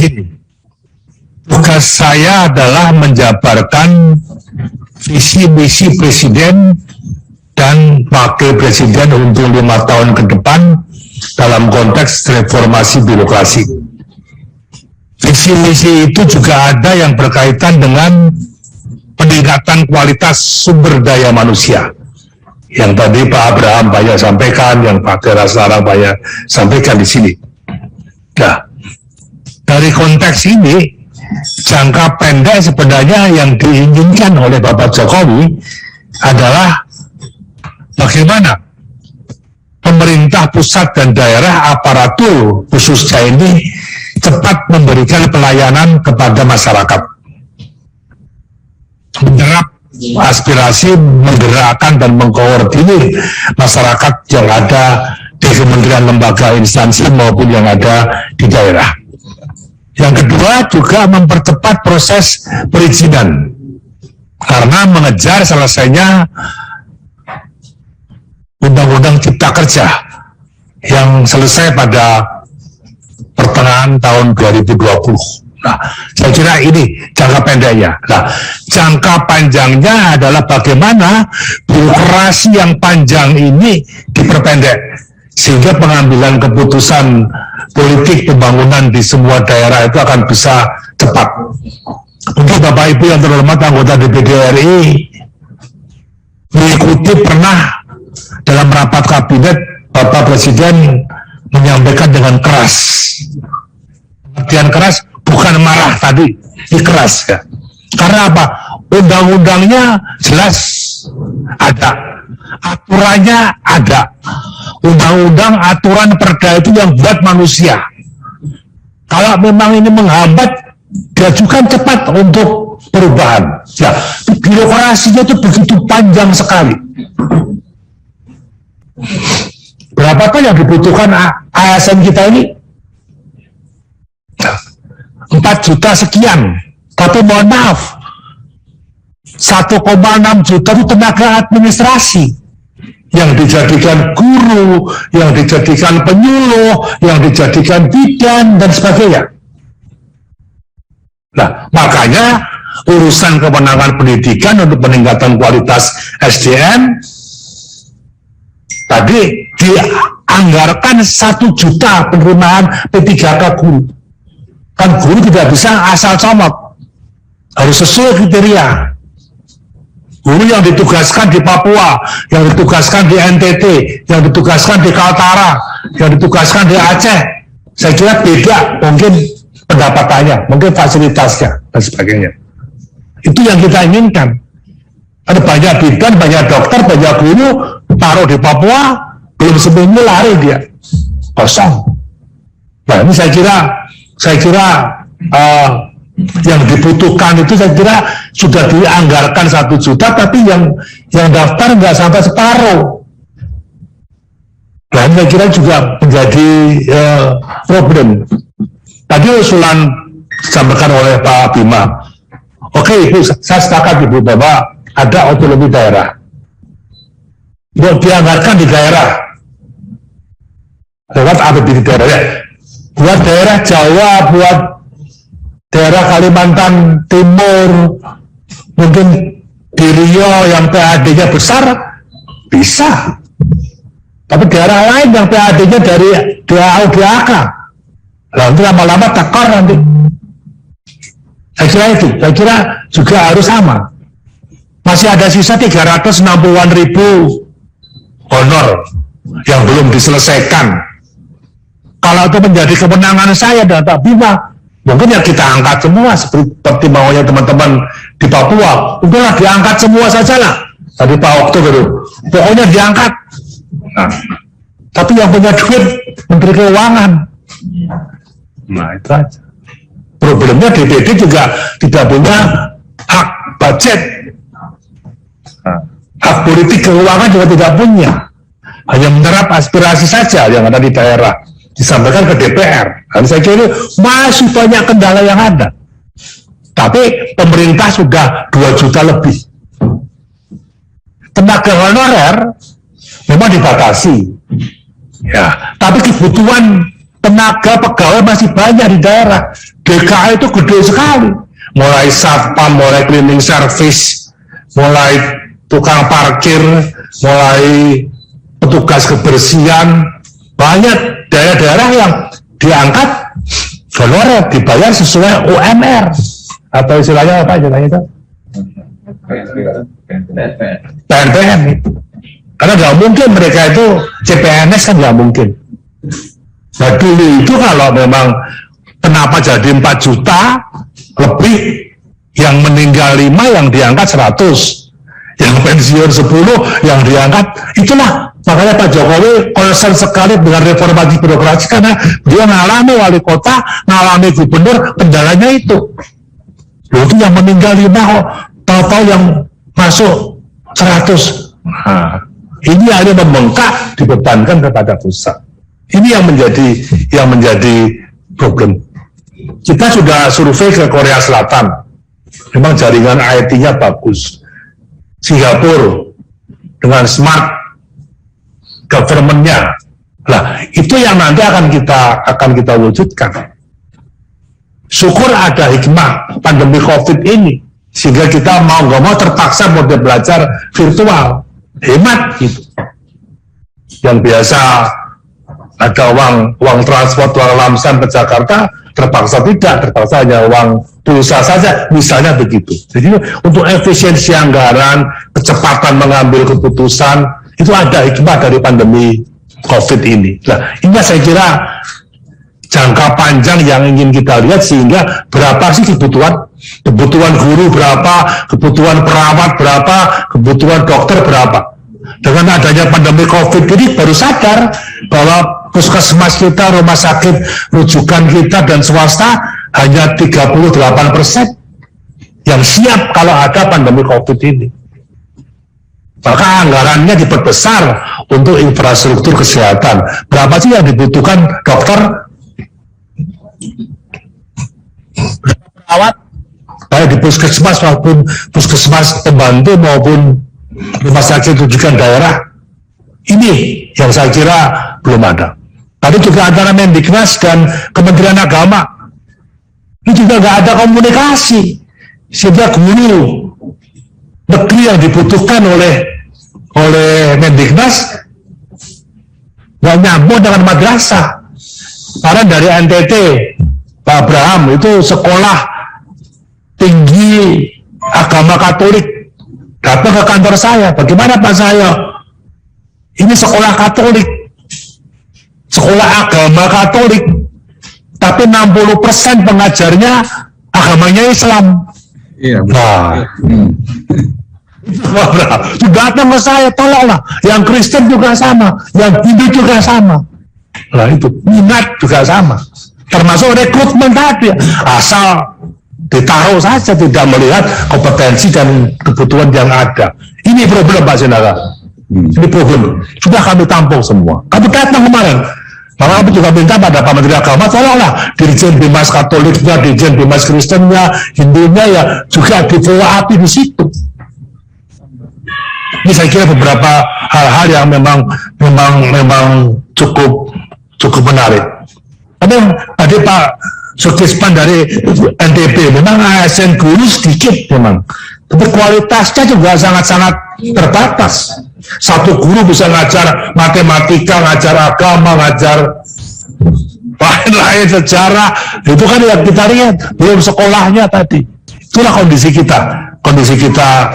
begini, tugas saya adalah menjabarkan visi misi Presiden dan Wakil Presiden untuk 5 tahun ke depan dalam konteks reformasi birokrasi. Visi misi itu juga ada yang berkaitan dengan peningkatan kualitas sumber daya manusia. Yang tadi Pak Abraham banyak sampaikan, yang Pak Tera sekarang banyak sampaikan di sini. Nah, dari konteks ini, jangka pendek sebenarnya yang diinginkan oleh Bapak Jokowi adalah bagaimana pemerintah pusat dan daerah, aparatur khususnya ini cepat memberikan pelayanan kepada masyarakat, menyerap aspirasi, menggerakkan dan mengkoordinir masyarakat yang ada di kementerian, lembaga, instansi maupun yang ada di daerah. Yang kedua juga mempercepat proses perizinan karena mengejar selesainya Undang-Undang Cipta Kerja yang selesai pada pertengahan tahun 2020. Nah, saya kira ini jangka pendeknya. Nah, jangka panjangnya adalah bagaimana birokrasi yang panjang ini diperpendek sehingga pengambilan keputusan politik pembangunan di semua daerah itu akan bisa cepat. Untuk Bapak Ibu yang terhormat anggota DPD RI mengikuti pernah dalam rapat kabinet Bapak Presiden menyampaikan dengan keras. Pengertian keras bukan marah tadi, ini keras ya. Karena apa? Undang-undangnya jelas ada, aturannya ada. Undang-undang, aturan, perda itu yang buat manusia. Kalau memang ini menghambat, diajukan cepat untuk perubahan. Ya, birokrasinya itu begitu panjang sekali. Berapakah yang dibutuhkan ASN kita ini? 4 juta sekian. Tapi mohon maaf, 1,6 juta itu tenaga administrasi yang dijadikan guru, yang dijadikan penyuluh, yang dijadikan bidan, dan sebagainya. Nah, makanya urusan kewenangan pendidikan untuk peningkatan kualitas SDM tadi dianggarkan 1 juta penerimaan P3K guru. Kan guru tidak bisa asal comot, harus sesuai kriteria. Guru yang ditugaskan di Papua, yang ditugaskan di NTT, yang ditugaskan di Kaltara, yang ditugaskan di Aceh, saya kira beda mungkin pendapatannya, mungkin fasilitasnya, dan sebagainya. Itu yang kita inginkan. Ada banyak bidan, banyak dokter, banyak guru, taruh di Papua, belum seminggu lari dia, kosong. Nah, ini saya kira yang dibutuhkan itu saya kira sudah dianggarkan 1 juta, tapi yang daftar nggak sampai separuh. Nah, saya kira juga menjadi problem. Tadi usulan disampaikan oleh Pak Bima. Oke, Ibu, saya sepakat Ibu bahwa ada otonomi daerah. Buat dianggarkan di daerah. Lewat APBD daerah ya. Buat daerah Jawa, buat daerah Kalimantan Timur, mungkin di Riau yang PAD-nya besar, bisa. Tapi daerah lain yang PAD-nya dari DAO, DAK, nanti lama-lama tekor nanti. Saya kira itu, saya kira juga harus sama. Masih ada sisa 360-an ribu honor yang belum diselesaikan. Kalau itu menjadi kewenangan saya dan Pak Bima, mungkin ya kita angkat semua seperti maunya teman-teman di Papua. Udahlah diangkat semua saja lah. Tadi Pak Okto gitu, pokoknya diangkat. Nah, tapi yang punya duit Menteri Keuangan. Nah, itu aja. Problemnya DPD juga tidak punya hak budget. Hak politik keuangan juga tidak punya. Hanya menyerap aspirasi saja yang ada di daerah. Disampaikan ke DPR. Dan saya kira masih banyak kendala yang ada. Tapi pemerintah sudah 2 juta lebih. Tenaga honorer memang dibatasi. Ya, tapi kebutuhan tenaga pegawai masih banyak di daerah. DKI itu gede sekali, mulai satpam, mulai cleaning service, mulai tukang parkir, mulai petugas kebersihan, banyak daerah-daerah yang diangkat honorer dibayar sesuai UMR atau istilahnya apa itu? PNPN itu. Karena nggak mungkin mereka itu CPNS kan nggak mungkin. Nah dulu itu kalau memang kenapa jadi 4 juta lebih, yang meninggal 5, yang diangkat 100, yang pensiun 10, yang diangkat, itulah makanya Pak Jokowi concern sekali dengan reformasi birokrasi, karena dia ngalami wali kota, ngalami gubernur, kendalanya itu. Loh, itu yang meninggal 5 kok, tahu-tahu yang masuk 100. Nah, ini hanya membengkak, dibebankan kepada pusat. Ini yang menjadi problem. Kita sudah survei ke Korea Selatan, memang jaringan IT-nya bagus. Singapura dengan smart government-nya, nah itu yang nanti akan kita wujudkan. Syukur ada hikmah pandemi COVID ini, sehingga kita mau nggak mau terpaksa model belajar virtual, hemat gitu. Yang biasa ada uang transport, uang lamsan ke Jakarta, terpaksa hanya uang pulsa saja, misalnya begitu. Jadi untuk efisiensi anggaran, kecepatan mengambil keputusan, itu ada hikmah dari pandemi COVID ini. Nah, ini saya kira jangka panjang yang ingin kita lihat, sehingga berapa sih kebutuhan guru berapa, kebutuhan perawat berapa, kebutuhan dokter berapa. Dengan adanya pandemi COVID ini baru sadar bahwa puskesmas kita, rumah sakit rujukan kita dan swasta hanya 38% yang siap kalau ada pandemi COVID ini. Maka anggarannya diperbesar untuk infrastruktur kesehatan. Berapa sih yang dibutuhkan dokter, perawat, baik di puskesmas maupun puskesmas pembantu maupun rumah sakit rujukan daerah? Ini yang saya kira belum ada. Tadi juga antara Mendiknas dan Kementerian Agama, ini juga nggak ada komunikasi, sehingga guru negeri yang dibutuhkan oleh Mendiknas nggak nyambung dengan madrasah. Karena dari NTT, Pak Abraham itu sekolah tinggi agama Katolik, datang ke kantor saya, bagaimana Pak saya? Ini sekolah Katolik, sekolah agama Katolik, tapi 60% pengajarnya agamanya Islam. Iya. Nah, datang ke saya, tolonglah. Yang Kristen juga sama, yang Hindu juga sama. Nah itu, minat juga sama. Termasuk rekrutmen tadi, asal ditaruh saja, tidak melihat kompetensi dan kebutuhan yang ada. Ini problem Pak Sindara. Ini problem. Sudah kami tampung semua. Kami datang kemarin. Maka kami juga minta pada Pak Menteri Agama, tolonglah Dirjen Bimas Katoliknya, Dirjen Bimas Kristennya, Hindunya ya juga dibawa api di situ. Ini saya kira beberapa hal-hal yang memang cukup menarik. Tapi tadi Pak Sukisman dari NTB, memang ASN guru sedikit memang, tapi kualitasnya juga sangat-sangat terbatas. Satu guru bisa ngajar matematika, ngajar agama, ngajar lain-lain sejarah, itu kan yang kita lihat, belum sekolahnya tadi. Itulah kondisi kita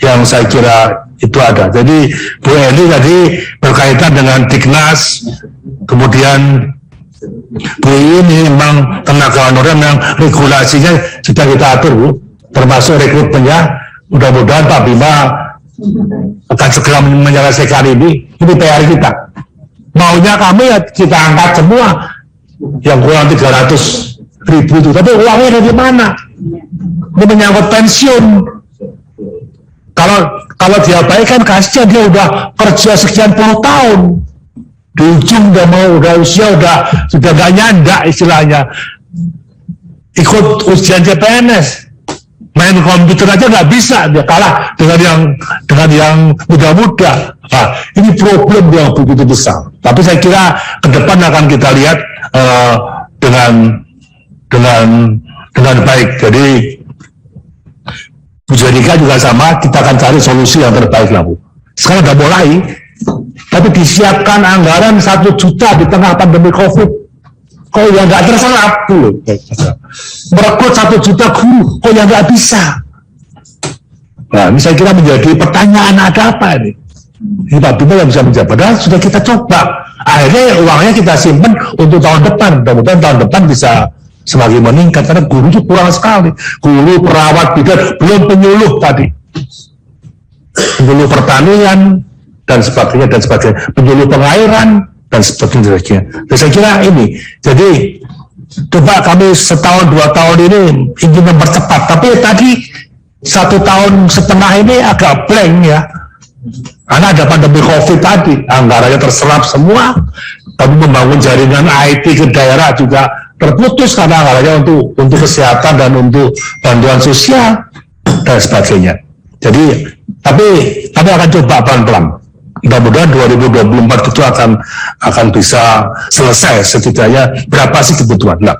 yang saya kira itu ada. Jadi Bu Eni tadi berkaitan dengan Diknas, kemudian Bu ini memang tenaga honorer yang regulasinya sudah kita atur, Bu, termasuk rekrutmennya. Mudah-mudahan Pak Bima akan segera menyelesaikan ini PR kita. Maunya kami ya kita angkat semua yang kurang 300.000 itu, tapi uangnya dari mana? Ini menyangkut pensiun. Kalau diabaikan, kasihan, dia udah kerja sekian puluh tahun, di ujung udah usia sudah gak nyandak istilahnya, ikut ujian CPNS, main komputer aja nggak bisa, dia kalah dengan yang muda-muda. Nah, ini problem yang begitu besar. Tapi saya kira ke depan akan kita lihat dengan dengan baik. Jadi Bu Jadika juga sama, kita akan cari solusi yang terbaik lah Bu. Sekarang udah mulai, tapi disiapkan anggaran 1 juta di tengah pandemi COVID. Kok ya nggak terserap Bu? Merekrut 1 juta guru, kok ya nggak bisa? Nah, ini saya kira menjadi pertanyaan, ada apa ini? Ini Pak Bima yang bisa menjawab. Padahal sudah kita coba. Akhirnya uangnya kita simpan untuk tahun depan. Mudah-mudahan tahun depan bisa semakin meningkat, karena guru itu kurang sekali. Guru, perawat, bidan, belum penyuluh tadi. Penyuluh pertanian, dan sebagainya, penyuluh pengairan, dan sebagainya. Dan saya kira ini, jadi coba kami setahun 2 tahun ini ingin mempercepat, tapi tadi 1,5 tahun ini agak blank ya. Karena ada pandemi COVID tadi, anggarannya terserap semua, tapi membangun jaringan IT ke daerah juga terputus karena anggarannya untuk kesehatan dan untuk bantuan sosial dan sebagainya. Jadi, tapi kami akan coba pelan-pelan. Mudah-mudahan 2024 itu akan bisa selesai setidaknya berapa sih kebutuhan. Nah,